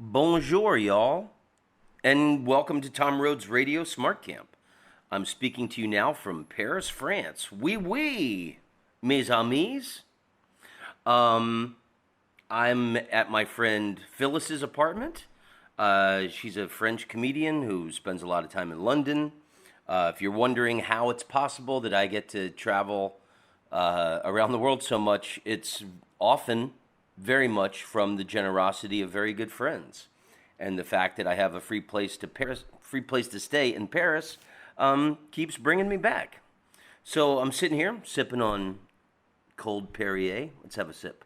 Bonjour, y'all, and welcome to Tom Rhodes Radio Smart Camp. I'm speaking to you now from Paris, France. Oui, mes amis. Um, I'm at my friend Phyllis's apartment. She's a French comedian who spends a lot of time in London. If you're wondering how it's possible that I get to travel around the world so much, it's often very much from the generosity of very good friends, and the fact that I have a free place to stay in Paris, keeps bringing me back. So I'm sitting here sipping on cold Perrier. Let's have a sip.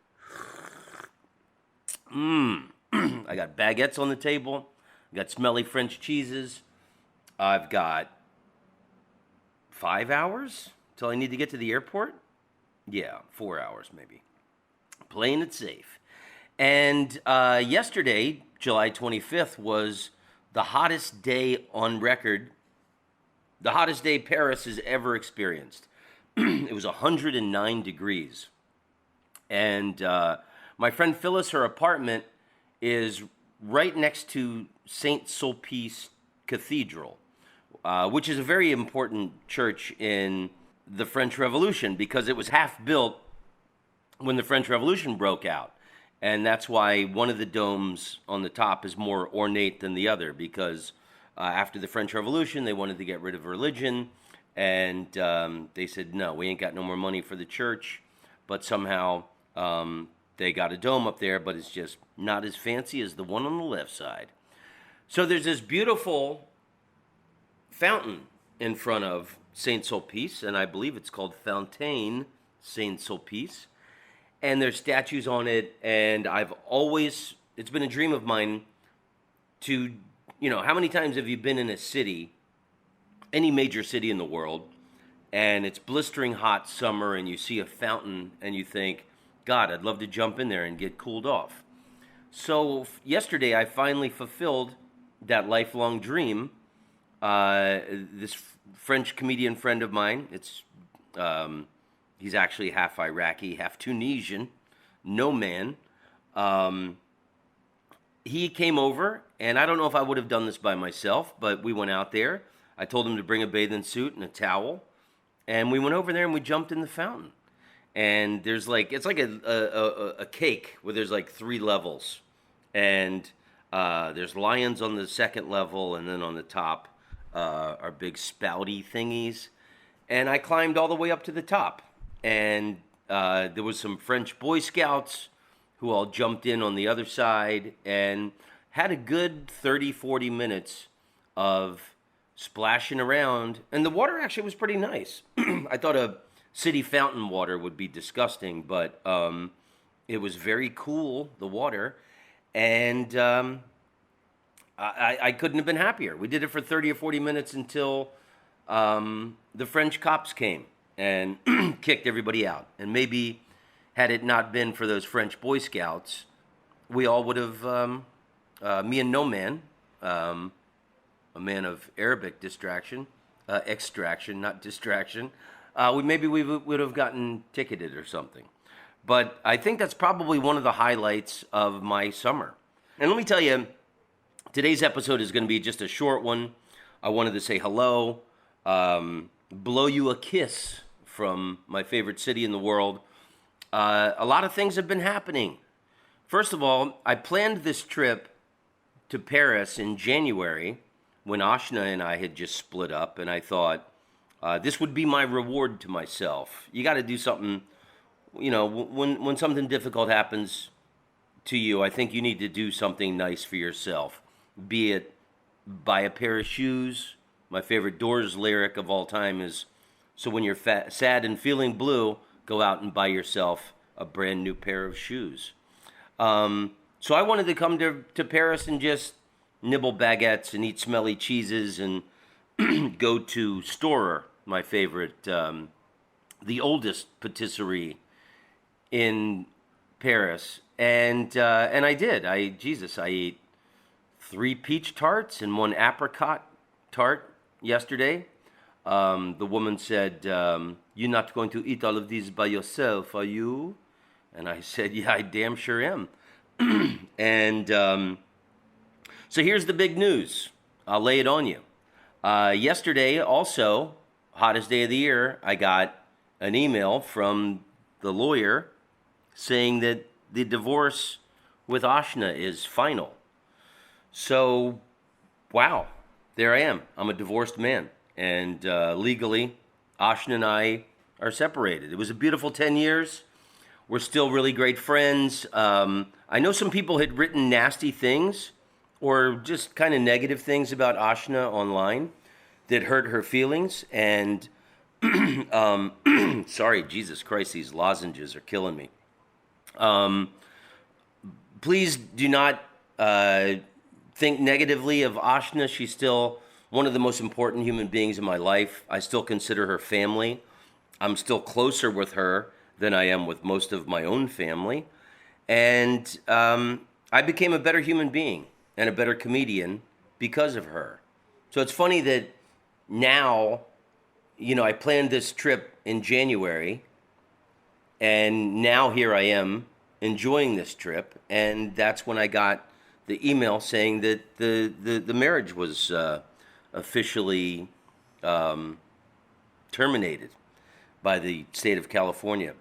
I got baguettes on the table. I got smelly French cheeses. I've got 5 hours till I need to get to the airport. Yeah, 4 hours maybe. Playing it safe. And yesterday, July 25th, was the hottest day on record, the hottest day Paris has ever experienced. It was 109 degrees. And my friend Phyllis, her apartment is right next to Saint Sulpice Cathedral, which is a very important church in the French Revolution because it was half built when the French Revolution broke out. And that's why one of the domes on the top is more ornate than the other, because after the French Revolution, they wanted to get rid of religion. And they said, no, we ain't got no more money for the church. But somehow they got a dome up there, but it's just not as fancy as the one on the left side. So there's this beautiful fountain in front of Saint Sulpice, and I believe it's called Fontaine Saint Sulpice. And there's statues on it, and it's been a dream of mine to, how many times have you been in a city, any major city in the world, and it's blistering hot summer, and you see a fountain, and you think, God, I'd love to jump in there and get cooled off. So yesterday, I finally fulfilled that lifelong dream. This French comedian friend of mine, he's actually half Iraqi, half Tunisian, no man. He came over, and I don't know if I would have done this by myself, but we went out there. I told him to bring a bathing suit and a towel, and we went over there and we jumped in the fountain. And it's like a cake where there's like 3 levels, and there's lions on the second level, and then on the top are big spouty thingies. And I climbed all the way up to the top. And there was some French Boy Scouts who all jumped in on the other side and had a good 30, 40 minutes of splashing around. And the water actually was pretty nice. I thought a city fountain water would be disgusting, but it was very cool, the water. And I couldn't have been happier. We did it for 30 or 40 minutes until the French cops came and kicked everybody out. And maybe had it not been for those French Boy Scouts, we all would have, me and no man, a man of Arabic extraction, not distraction, we would have gotten ticketed or something. But I think that's probably one of the highlights of my summer. And let me tell you, today's episode is going to be just a short one. I wanted to say hello, blow you a kiss from my favorite city in the world. A lot of things have been happening. First of all, I planned this trip to Paris in January when Ashna and I had just split up, and I thought this would be my reward to myself. You got to do something, when something difficult happens to you, I think you need to do something nice for yourself. Be it buy a pair of shoes. My favorite Doors lyric of all time is, so when you're sad and feeling blue, go out and buy yourself a brand new pair of shoes. So I wanted to come to Paris and just nibble baguettes and eat smelly cheeses and go to Storer, my favorite, the oldest patisserie in Paris. And I did. I ate 3 peach tarts and 1 apricot tart yesterday. The woman said, "You're not going to eat all of these by yourself, are you?" And I said, "Yeah, I damn sure am." And So here's the big news. I'll lay it on you. Yesterday, also, hottest day of the year, I got an email from the lawyer saying that the divorce with Ashna is final. So, wow, there I am. I'm a divorced man. And legally, Ashna and I are separated. It was a beautiful 10 years. We're still really great friends. I know some people had written nasty things or just kind of negative things about Ashna online that hurt her feelings. And sorry, Jesus Christ, these lozenges are killing me. Please do not think negatively of Ashna. She's still one of the most important human beings in my life. I still consider her family. I'm still closer with her than I am with most of my own family. And I became a better human being and a better comedian because of her. So it's funny that now, I planned this trip in January, and now here I am enjoying this trip, and that's when I got the email saying that the marriage was officially terminated by the state of California.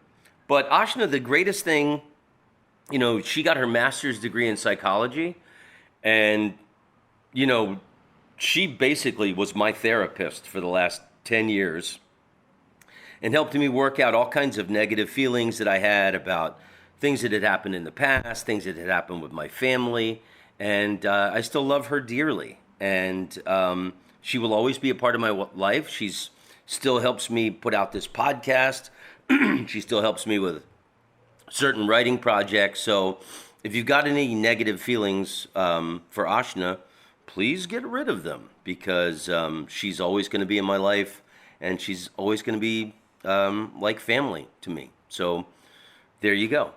But Ashna, the greatest thing, she got her master's degree in psychology, and, she basically was my therapist for the last 10 years and helped me work out all kinds of negative feelings that I had about things that had happened in the past, things that had happened with my family, and I still love her dearly. And she will always be a part of my life. She's still helps me put out this podcast. She still helps me with certain writing projects. So if you've got any negative feelings for Ashna, please get rid of them, because she's always going to be in my life, and she's always going to be like family to me. So there you go.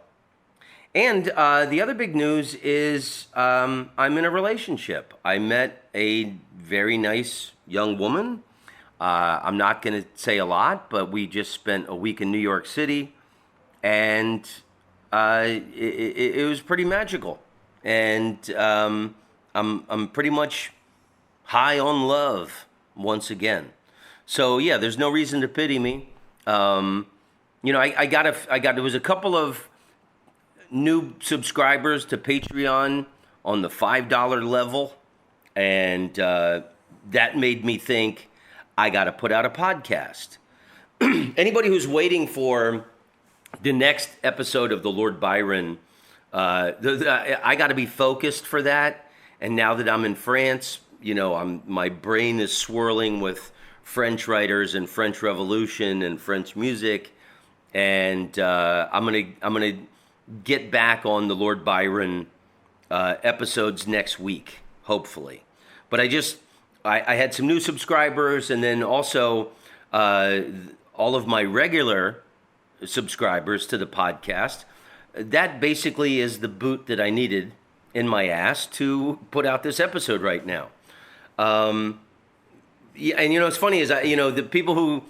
And the other big news is I'm in a relationship. I met a very nice young woman. I'm not going to say a lot, but we just spent a week in New York City, and it was pretty magical. And I'm pretty much high on love once again. So yeah, there's no reason to pity me. I got there was a couple of new subscribers to Patreon on the $5 level, and that made me think I got to put out a podcast. Anybody who's waiting for the next episode of the Lord Byron, I got to be focused for that. And now that I'm in France, my brain is swirling with French writers and French Revolution and French music, and I'm gonna get back on the Lord Byron episodes next week, hopefully. But I had some new subscribers, and then also all of my regular subscribers to the podcast. That basically is the boot that I needed in my ass to put out this episode right now. Yeah, and it's funny is the people who,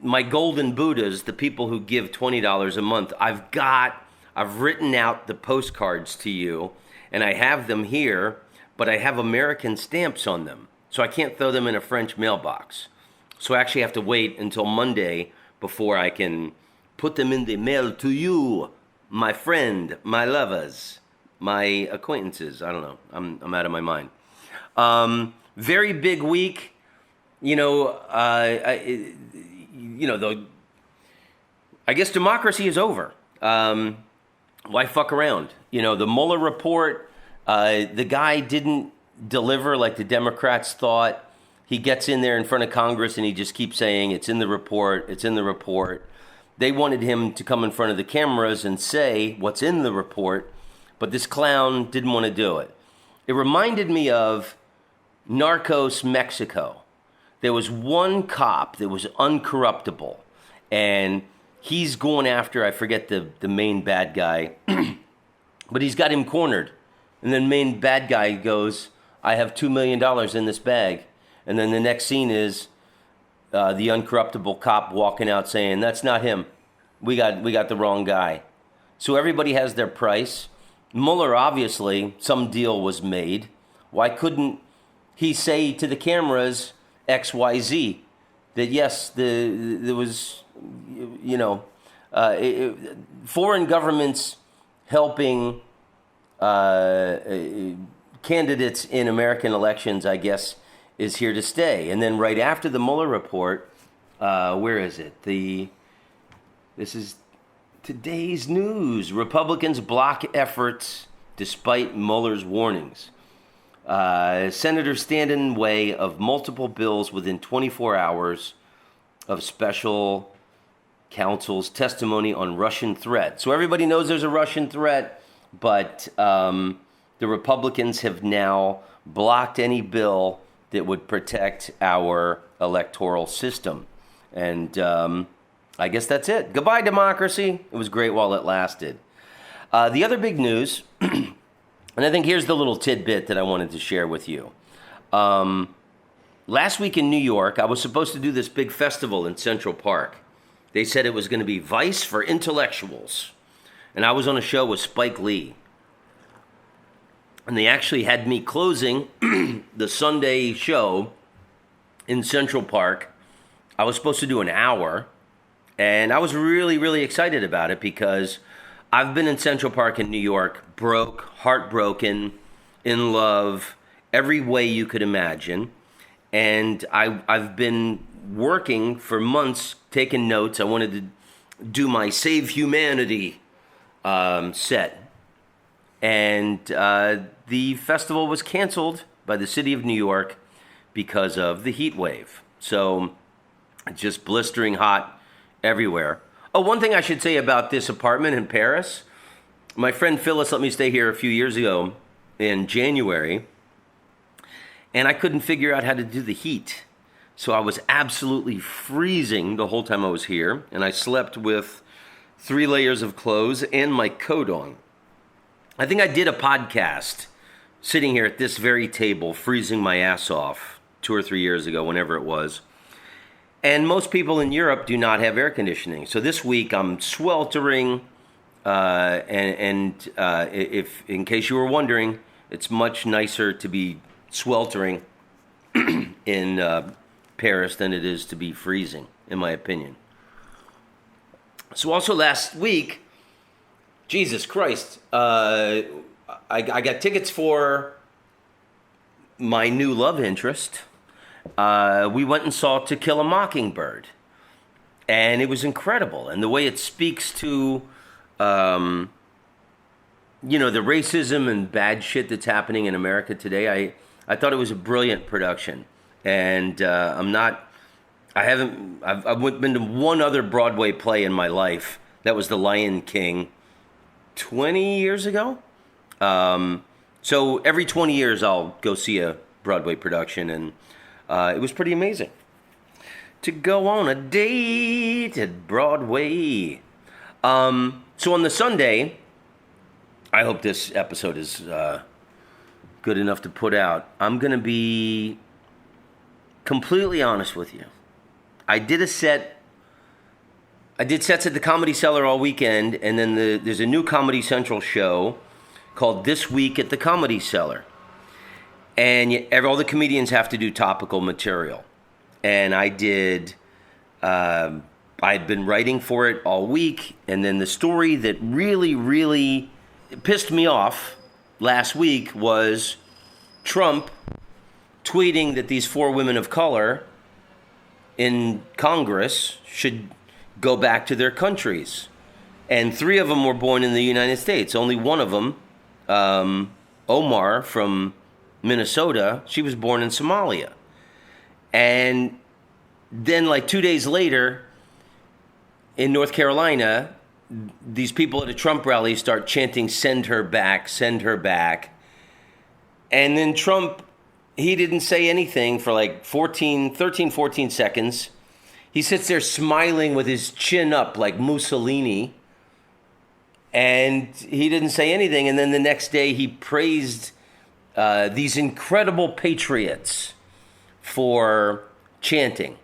my golden Buddhas, the people who give $20 a month, I've written out the postcards to you, and I have them here, but I have American stamps on them, so I can't throw them in a French mailbox. So I actually have to wait until Monday before I can put them in the mail to you, my friend, my lovers, my acquaintances. I don't know. I'm out of my mind. Very big week. I guess democracy is over. Why fuck around? The Mueller report, the guy didn't deliver like the Democrats thought. He gets in there in front of Congress and he just keeps saying, it's in the report, it's in the report. They wanted him to come in front of the cameras and say what's in the report, but this clown didn't want to do it. It reminded me of Narcos Mexico. There was one cop that was uncorruptible, and he's going after, I forget the main bad guy, but he's got him cornered. And then main bad guy goes, I have $2 million in this bag. And then the next scene is the uncorruptible cop walking out saying, that's not him. We got the wrong guy. So everybody has their price. Mueller, obviously, some deal was made. Why couldn't he say to the cameras XYZ? That yes, there was, foreign governments helping candidates in American elections, I guess, is here to stay. And then right after the Mueller report, where is it? This is today's news. Republicans block efforts despite Mueller's warnings. Senators stand in the way of multiple bills within 24 hours of special counsel's testimony on Russian threat. So everybody knows there's a Russian threat, but the Republicans have now blocked any bill that would protect our electoral system. And I guess that's it. Goodbye, democracy. It was great while it lasted. The other big news, and I think here's the little tidbit that I wanted to share with you. Last week in New York, I was supposed to do this big festival in Central Park. They said it was going to be Vice for Intellectuals. And I was on a show with Spike Lee. And they actually had me closing the Sunday show in Central Park. I was supposed to do an hour. And I was really, really excited about it because I've been in Central Park in New York, broke, heartbroken, in love, every way you could imagine. And I've been working for months, taking notes. I wanted to do my Save Humanity set. And the festival was canceled by the city of New York because of the heat wave. So just blistering hot everywhere. Oh, one thing I should say about this apartment in Paris. My friend Phyllis let me stay here a few years ago in January. And I couldn't figure out how to do the heat. So I was absolutely freezing the whole time I was here. And I slept with 3 layers of clothes and my coat on. I think I did a podcast sitting here at this very table, freezing my ass off 2 or 3 years ago, whenever it was. And most people in Europe do not have air conditioning. So this week I'm sweltering. If, in case you were wondering, it's much nicer to be sweltering in Paris than it is to be freezing, in my opinion. So also last week, Jesus Christ, I got tickets for my new love interest. We went and saw To Kill a Mockingbird. And it was incredible. And the way it speaks to, the racism and bad shit that's happening in America today, I thought it was a brilliant production. And I've been to one other Broadway play in my life. That was The Lion King 20 years ago. So every 20 years I'll go see a Broadway production, and it was pretty amazing to go on a date at Broadway. So on the Sunday, I hope this episode is good enough to put out. I'm going to be completely honest with you. I did sets at the Comedy Cellar all weekend, and then there's a new Comedy Central show called This Week at the Comedy Cellar. And all the comedians have to do topical material. And I did, I'd been writing for it all week, and then the story that really, really pissed me off last week was Trump tweeting that these 4 women of color in Congress should go back to their countries. And 3 of them were born in the United States. Only one of them, Omar from Minnesota, she was born in Somalia. And then like 2 days later, in North Carolina, these people at a Trump rally start chanting, "Send her back, send her back." And then Trump, he didn't say anything for like 14 seconds. He sits there smiling with his chin up like Mussolini. And he didn't say anything. And then the next day he praised these incredible patriots for chanting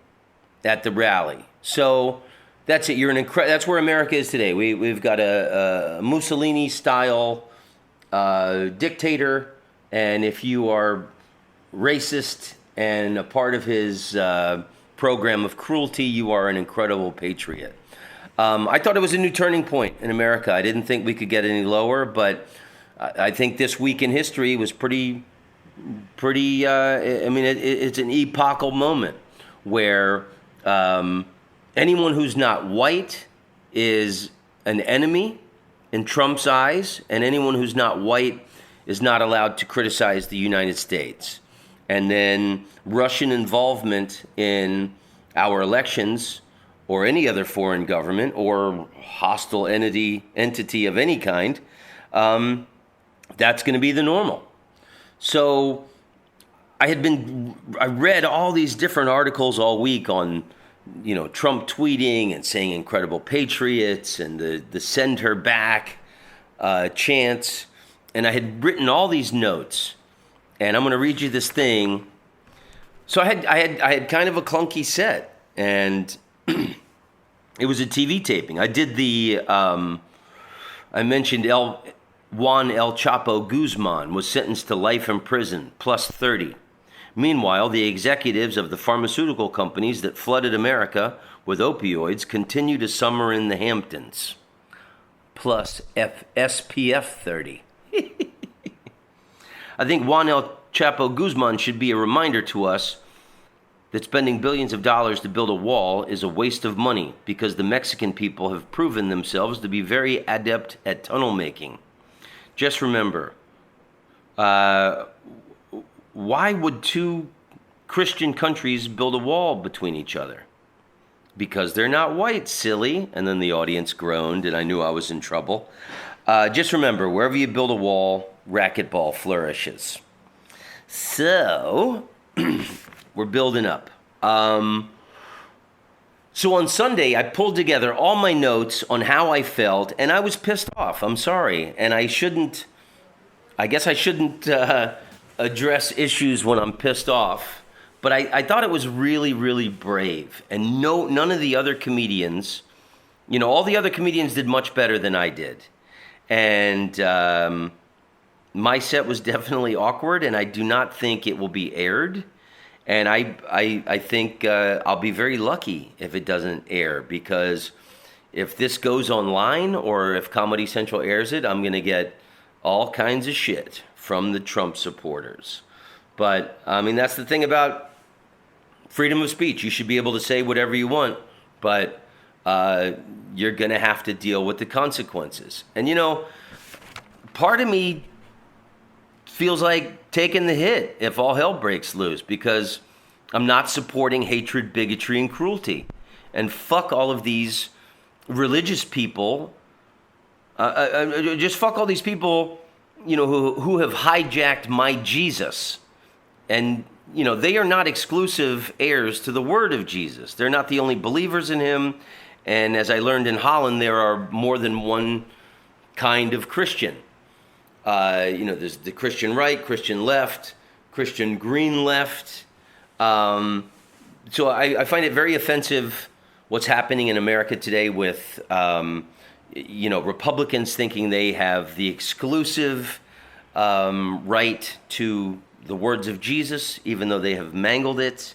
at the rally. So that's it. That's where America is today. We've got a Mussolini-style dictator, And if you are racist and a part of his program of cruelty, you are an incredible patriot. I thought it was a new turning point in America. I didn't think we could get any lower, but I think this week in history was pretty. It's an epochal moment where anyone who's not white is an enemy in Trump's eyes, and anyone who's not white is not allowed to criticize the United States. And then Russian involvement in our elections or any other foreign government or hostile entity of any kind, that's going to be the normal. So I read all these different articles all week on, Trump tweeting and saying incredible patriots and the send her back chants. And I had written all these notes, and I'm going to read you this thing. So I had kind of a clunky set, and it was a TV taping. I did I mentioned Juan El Chapo Guzman was sentenced to life in prison, plus 30. Meanwhile, the executives of the pharmaceutical companies that flooded America with opioids continue to summer in the Hamptons, plus SPF 30. I think Juan El Chapo Guzman should be a reminder to us that spending billions of dollars to build a wall is a waste of money because the Mexican people have proven themselves to be very adept at tunnel making. Just remember, why would two Christian countries build a wall between each other? Because they're not white, silly. And then the audience groaned, and I knew I was in trouble. Just remember, wherever you build a wall, racquetball flourishes. So, we're building up. So on Sunday, I pulled together all my notes on how I felt, and I was pissed off. I'm sorry. And I guess I shouldn't address issues when I'm pissed off. But I thought it was really, really brave. And none of the other comedians, all the other comedians did much better than I did. And my set was definitely awkward, and I do not think it will be aired. And I think I'll be very lucky if it doesn't air, because if this goes online or if Comedy Central airs it, I'm going to get all kinds of shit from the Trump supporters. But, that's the thing about freedom of speech. You should be able to say whatever you want, but you're going to have to deal with the consequences. And, part of me feels like taking the hit if all hell breaks loose, because I'm not supporting hatred, bigotry, and cruelty. And fuck all of these religious people. Just fuck all these people, who have hijacked my Jesus. And, they are not exclusive heirs to the word of Jesus. They're not the only believers in him. And as I learned in Holland, there are more than one kind of Christian. There's the Christian right, Christian left, Christian green left. So I find it very offensive what's happening in America today with, Republicans thinking they have the exclusive right to the words of Jesus, even though they have mangled it.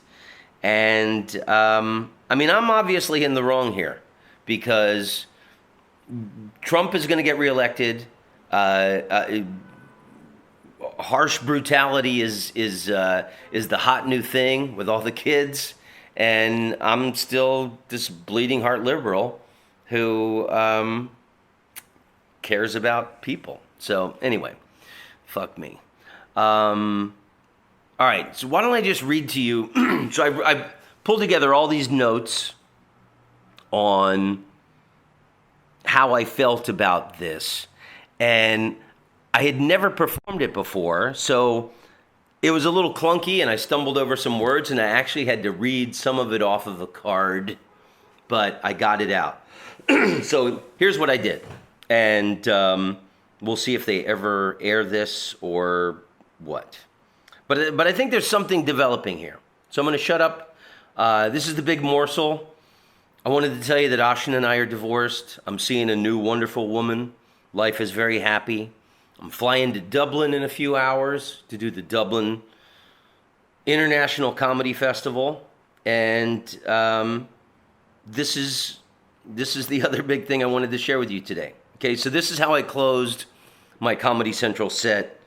And, I'm obviously in the wrong here, because Trump is going to get reelected. Harsh brutality is the hot new thing with all the kids, and I'm still this bleeding heart liberal who cares about people. So anyway, fuck me. All right, so why don't I just read to you? So I pulled together all these notes on how I felt about this. And I had never performed it before, so it was a little clunky, and I stumbled over some words, and I actually had to read some of it off of a card, but I got it out. So here's what I did, and we'll see if they ever air this or what. But I think there's something developing here. So I'm going to shut up. This is the big morsel. I wanted to tell you that Ashin and I are divorced. I'm seeing a new wonderful woman. Life is very happy. I'm flying to Dublin in a few hours to do the Dublin International Comedy Festival. And this is the other big thing I wanted to share with you today. Okay, so this is how I closed my Comedy Central set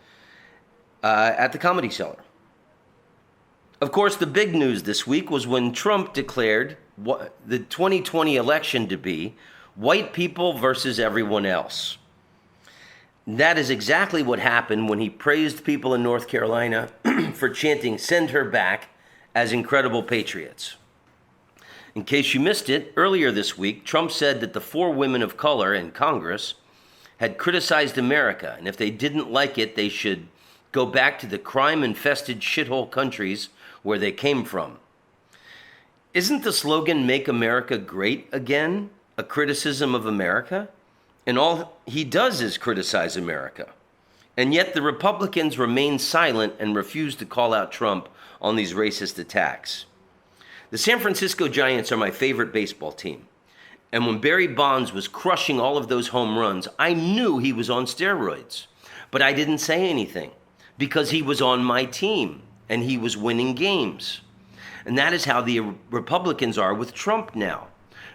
at the Comedy Cellar. Of course, the big news this week was when Trump declared the 2020 election to be white people versus everyone else. That is exactly what happened when he praised people in North Carolina for chanting "Send her back" as incredible patriots. In case you missed it, earlier this week, Trump said that the 4 women of color in Congress had criticized America, and if they didn't like it, they should go back to the crime-infested shithole countries where they came from. Isn't the slogan "Make America Great Again" a criticism of America? And all he does is criticize America. And yet the Republicans remain silent and refuse to call out Trump on these racist attacks. The San Francisco Giants are my favorite baseball team. And when Barry Bonds was crushing all of those home runs, I knew he was on steroids. But I didn't say anything because he was on my team and he was winning games. And that is how the Republicans are with Trump now.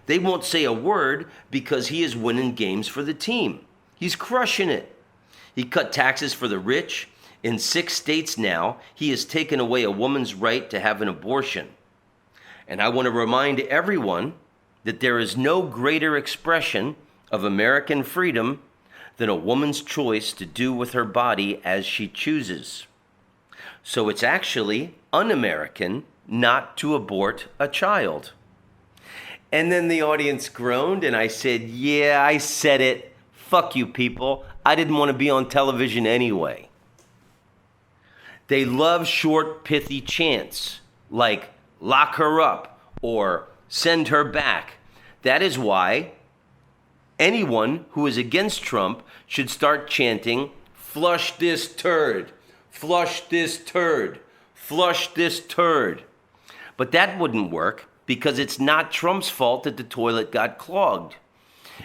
They won't say a word because he is winning games for the team. He's crushing it. He cut taxes for the rich. In 6 states now, he has taken away a woman's right to have an abortion. And I want to remind everyone that there is no greater expression of American freedom than a woman's choice to do with her body as she chooses. So it's actually un-American not to abort a child. And then the audience groaned and I said, yeah, I said it. Fuck you people. I didn't want to be on television anyway. They love short, pithy chants like "lock her up" or "send her back." That is why anyone who is against Trump should start chanting "flush this turd, flush this turd, flush this turd." But that wouldn't work because it's not Trump's fault that the toilet got clogged.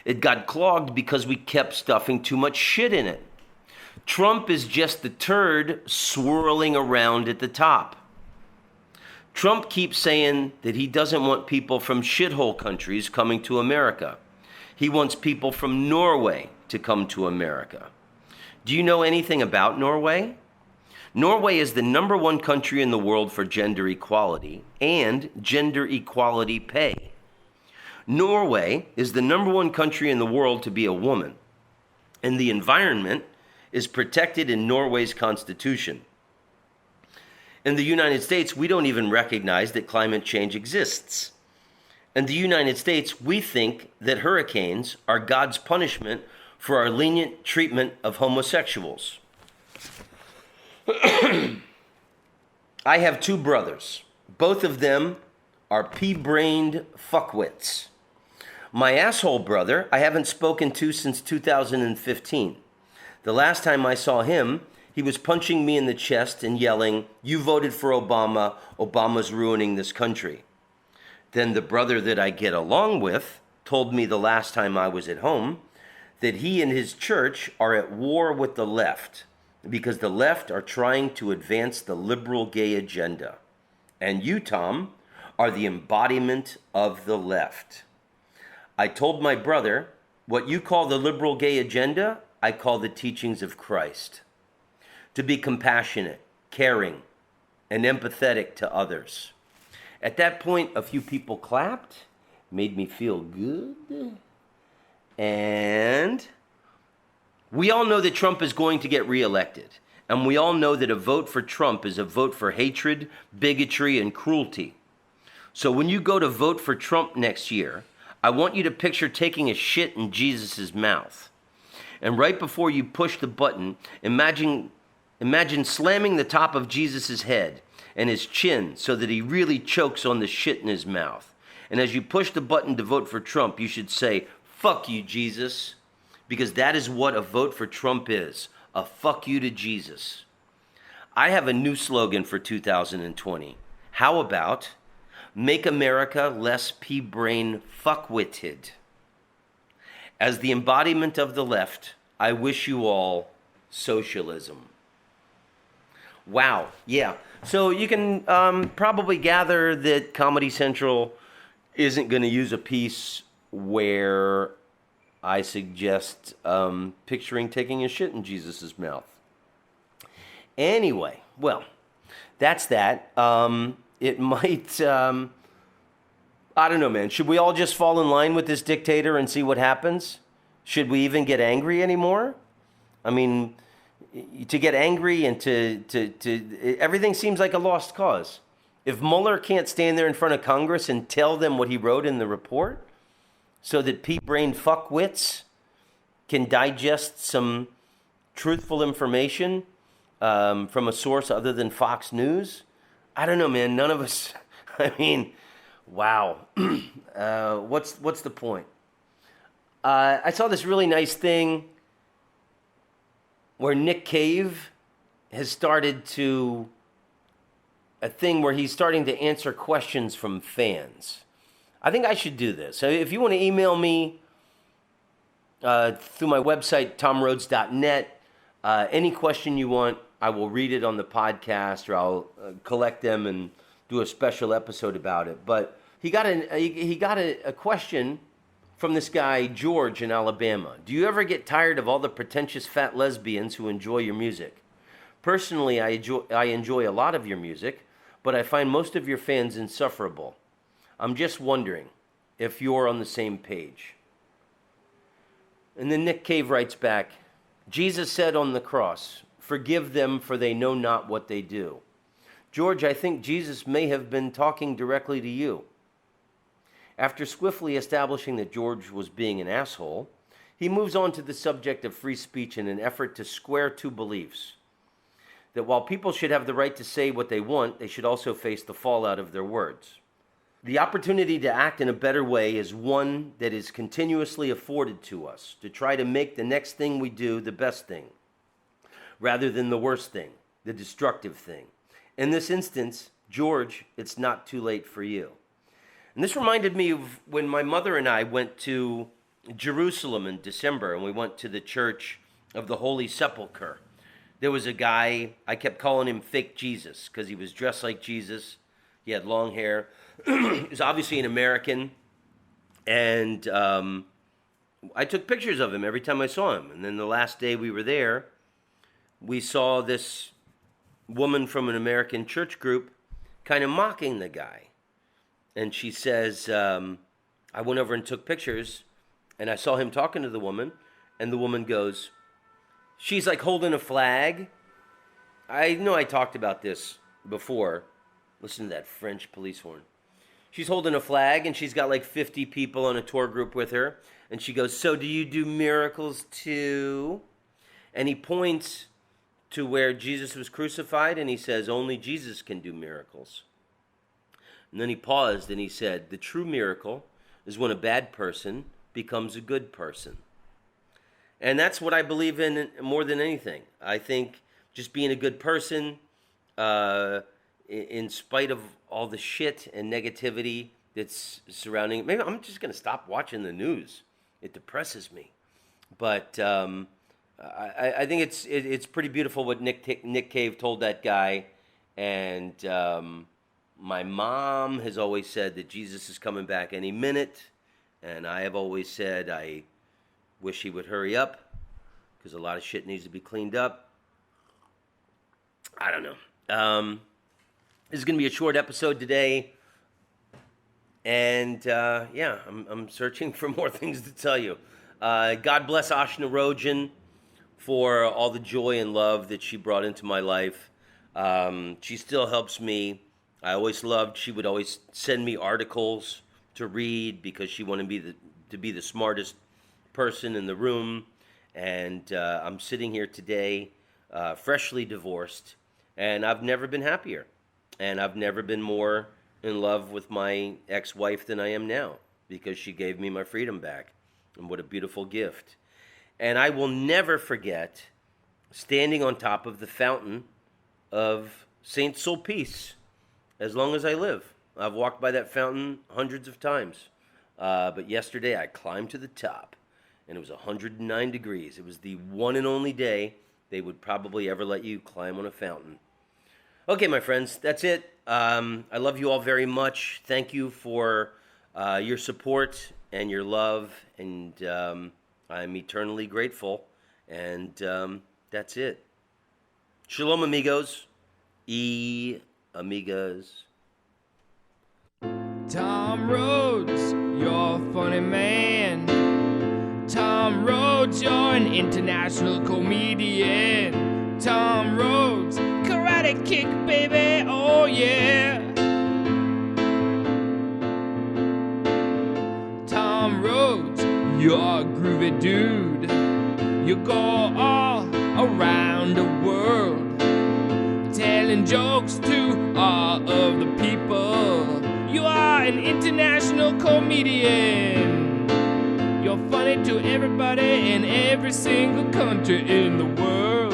It got clogged because we kept stuffing too much shit in it. Trump is just the turd swirling around at the top. Trump keeps saying that he doesn't want people from shithole countries coming to America. He wants people from Norway to come to America. Do you know anything about Norway? Norway is the #1 country in the world for gender equality and gender equality pay. Norway is the #1 country in the world to be a woman, and the environment is protected in Norway's constitution. In the United States, we don't even recognize that climate change exists. In the United States, we think that hurricanes are God's punishment for our lenient treatment of homosexuals. I have 2 brothers. Both of them are pea-brained fuckwits. My asshole brother I haven't spoken to since 2015. The last time I saw him, he was punching me in the chest and yelling, "You voted for Obama. Obama's ruining this country." Then the brother that I get along with told me the last time I was at home that he and his church are at war with the left because the left are trying to advance the liberal gay agenda. And you, Tom, are the embodiment of the left. I told my brother, what you call the liberal gay agenda, I call the teachings of Christ. To be compassionate, caring, and empathetic to others. At that point, a few people clapped, made me feel good. And we all know that Trump is going to get reelected. And we all know that a vote for Trump is a vote for hatred, bigotry, and cruelty. So when you go to vote for Trump next year, I want you to picture taking a shit in Jesus' mouth. And right before you push the button, imagine slamming the top of Jesus' head and his chin so that he really chokes on the shit in his mouth. And as you push the button to vote for Trump, you should say, "Fuck you, Jesus," because that is what a vote for Trump is, a fuck you to Jesus. I have a new slogan for 2020. How about, "Make America less pea-brain fuckwitted"? As the embodiment of the left, I wish you all socialism. Wow. Yeah. So you can probably gather that Comedy Central isn't going to use a piece where I suggest picturing taking a shit in Jesus' mouth. Anyway, well, that's that. It might, I don't know, man. Should we all just fall in line with this dictator and see what happens? Should we even get angry anymore? I mean, to get angry and to everything seems like a lost cause. If Mueller can't stand there in front of Congress and tell them what he wrote in the report so that pea-brained fuckwits can digest some truthful information from a source other than Fox News, I don't know, man. None of us, I mean, wow. What's the point? I saw this really nice thing where Nick Cave has started to, a thing where he's starting to answer questions from fans. I think I should do this. So if you want to email me through my website, tomrhodes.net, any question you want, I will read it on the podcast, or I'll collect them and do a special episode about it. But he got a question from this guy, George, in Alabama. Do you ever get tired of all the pretentious fat lesbians who enjoy your music? Personally, I enjoy a lot of your music, but I find most of your fans insufferable. I'm just wondering if you're on the same page. And then Nick Cave writes back, Jesus said on the cross, forgive them for they know not what they do. George, I think Jesus may have been talking directly to you. After swiftly establishing that George was being an asshole, he moves on to the subject of free speech in an effort to square two beliefs. That while people should have the right to say what they want, they should also face the fallout of their words. The opportunity to act in a better way is one that is continuously afforded to us, to try to make the next thing we do the best thing, rather than the worst thing, the destructive thing. In this instance, George, it's not too late for you. And this reminded me of when my mother and I went to Jerusalem in December, and we went to the Church of the Holy Sepulchre. There was a guy, I kept calling him Fake Jesus, because he was dressed like Jesus. He had long hair. He was obviously an American. And I took pictures of him every time I saw him. And then the last day we were there, we saw this woman from an American church group kind of mocking the guy. And she says, I went over and took pictures, and I saw him talking to the woman, and the woman goes, she's like holding a flag. I know I talked about this before. Listen to that French police horn. She's holding a flag, and she's got like 50 people on a tour group with her. And she goes, so do you do miracles too? And he points to where Jesus was crucified, and he says, only Jesus can do miracles. And then he paused, and he said, the true miracle is when a bad person becomes a good person. And that's what I believe in more than anything. I think just being a good person, in spite of all the shit and negativity that's surrounding it. Maybe I'm just going to stop watching the news. It depresses me. But I think it's pretty beautiful what Nick Cave told that guy. And my mom has always said that Jesus is coming back any minute. And I have always said I wish he would hurry up, because a lot of shit needs to be cleaned up. I don't know. This is going to be a short episode today. And yeah, I'm searching for more things to tell you. God bless Ashna Rojan for all the joy and love that she brought into my life. She still helps me. I always loved, she would always send me articles to read because she wanted me to be the smartest person in the room. And I'm sitting here today, freshly divorced, and I've never been happier. And I've never been more in love with my ex-wife than I am now, because she gave me my freedom back. And what a beautiful gift. And I will never forget standing on top of the fountain of Saint Sulpice as long as I live. I've walked by that fountain hundreds of times. But yesterday I climbed to the top, and it was 109 degrees. It was the one and only day they would probably ever let you climb on a fountain. Okay, my friends, that's it. I love you all very much. Thank you for your support and your love, and I'm eternally grateful. And that's it. Shalom, amigos. Amigas. Tom Rhodes, you're a funny man. Tom Rhodes, you're an international comedian. Tom Rhodes, karate kick, baby, oh yeah. Tom Rhodes, you're a groovy dude. You go all around the world, telling jokes to all of the people. You are an international comedian. You're funny to everybody in every single country in the world.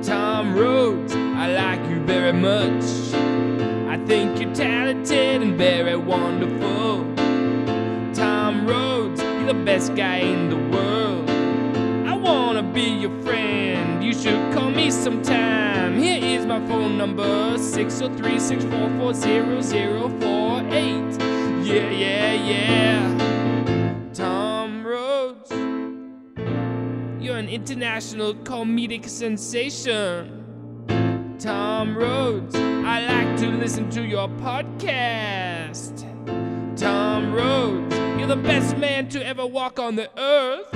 Tom Rhodes, I like you very much. I think you're talented and very wonderful. Tom Rhodes, you're the best guy in the world. I wanna be your friend. You should call me sometime. Here is my phone number, 603-644-0048. Yeah. Tom Rhodes, you're an international comedic sensation. Tom Rhodes, I like to listen to your podcast. Tom Rhodes, you're the best man to ever walk on the earth.